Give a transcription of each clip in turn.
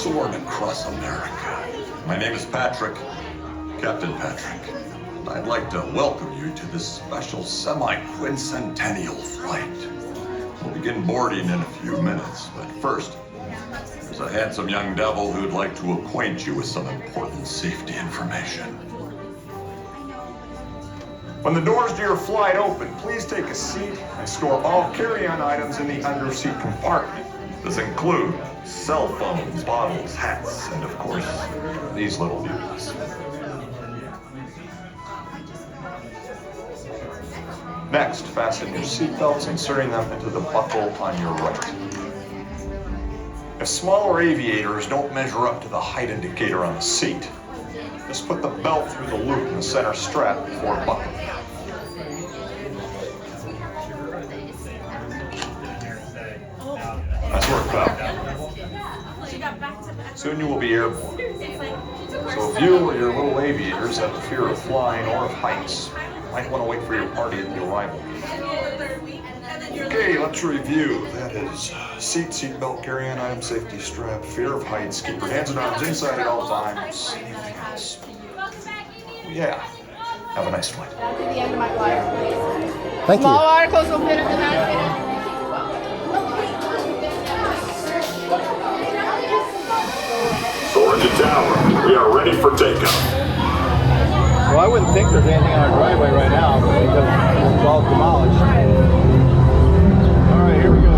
Soarin Across America. My name is Patrick, Captain Patrick. And I'd like to welcome you to this special semi-quincentennial flight. We'll begin boarding in a few minutes, but first, there's a handsome young devil who'd like to acquaint you with some important safety information. When the doors to your flight open, please take a seat and store all carry-on items in the under-seat compartment. This includes cell phones, bottles, hats, and of course, these little beauties. Next, fasten your seatbelts, inserting them into the buckle on your right. If smaller aviators don't measure up to the height indicator on the seat, just put the belt through the loop in the center strap before buckling. Nice work, pal. Soon you will be airborne. So if you or your little aviators have a fear of flying or of heights, you might want to wait for your party at the arrival. Okay, let's review. That is seatbelt, carry-on item, safety strap, fear of heights, keep your hands and arms inside at all times. Anything else? Yeah. Have a nice flight. Down to the end of my flyer, please. Thank Small you. articles will fit in the basket. Soarin to tower. We are ready for takeoff. Well, I wouldn't think there's anything on our driveway right now because it's all demolished. All right, here we go.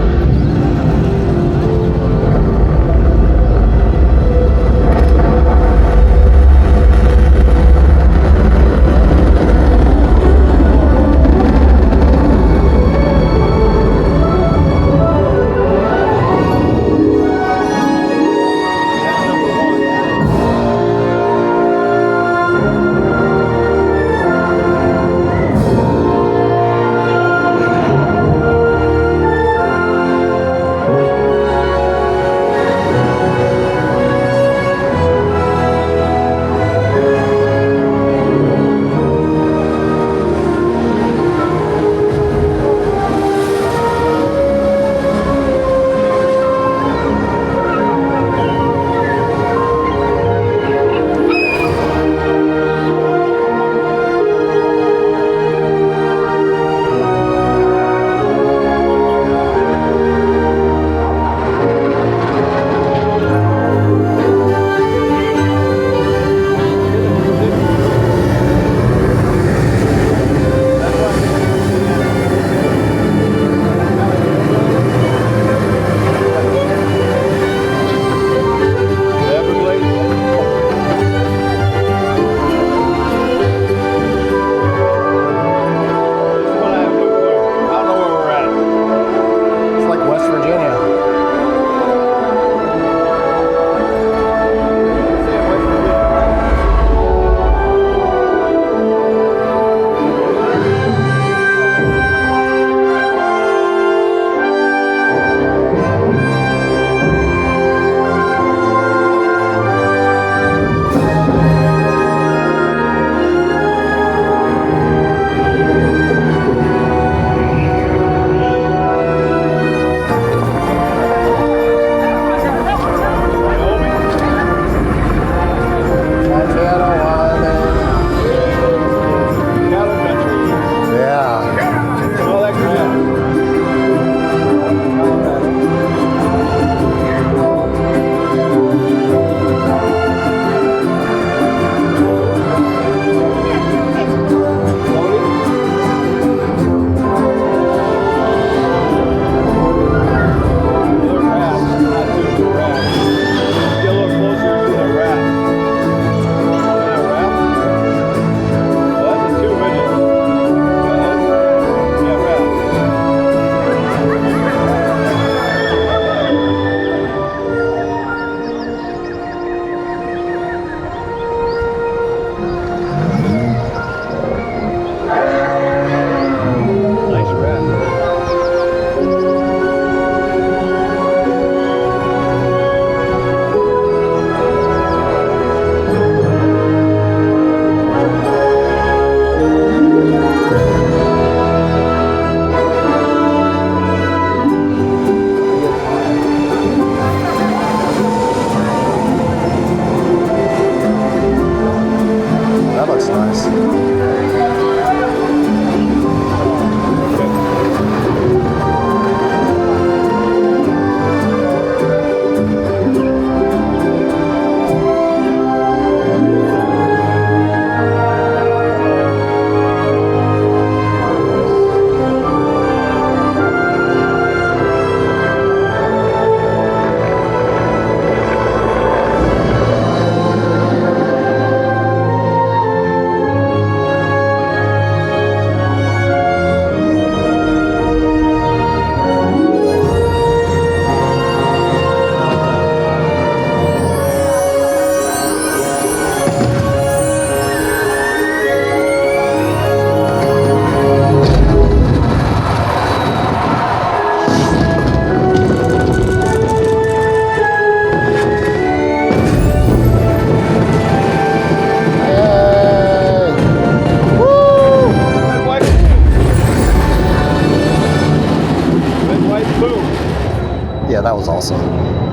that was awesome.